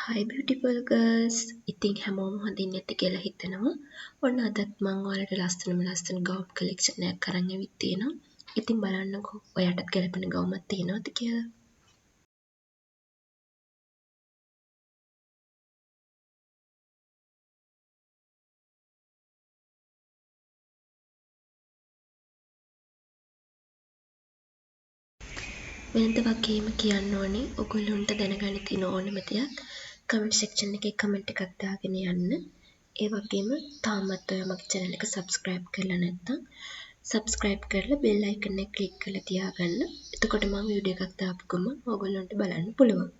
Hi beautiful girls. ඉතින් හැමෝම හොඳින් නැති කියලා හිතනවා. ඔන්න අදත් මම ඔයාලට ලස්සන ගවුම් කලෙක්ෂන් එකක් අරන් ඇවිත් තියෙනවා. ඉතින් බලන්නකෝ ඔයාටත් ගැලපෙන ගවුමක් තියෙනවද කියලා. වෙනද වගේම කියන්න ඕනේ ඔයගොල්ලොන්ට දැනගන්න තියෙන ඕනම දෙයක් කමෙන්ට් සෙක්ෂන් එකේ කමෙන්ට් එකක් දාගෙන යන්න. ඒ වගේම තාමත් ඔයා මගේ channel එක subscribe කරලා නැත්නම් subscribe කරලා bell icon එක click කරලා තියාගන්න. එතකොට මම වීඩියෝ එකක් දාපු ගමන් ඔයගොල්ලන්ට බලන්න පුළුවන්.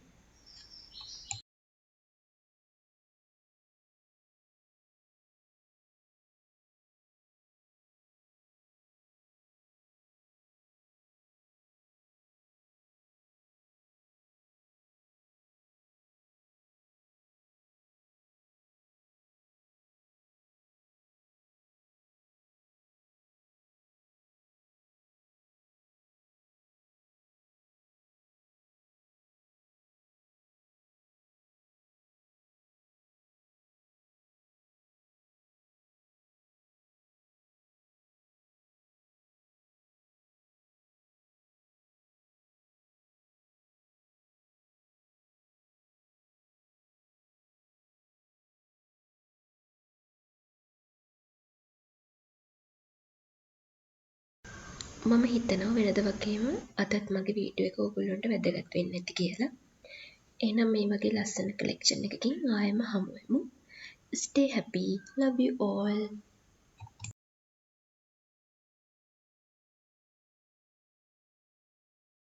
මම හිතනවා වෙනද වගේම අදත් මගේ වීඩියෝ එක ඔයගොල්ලන්ට වැදගත් වෙන්න ඇති කියලා. එහෙනම් මේ වගේ ලස්සන කලෙක්ෂන් එකකින් ආයෙම හමු වෙමු. Stay happy. Love you all.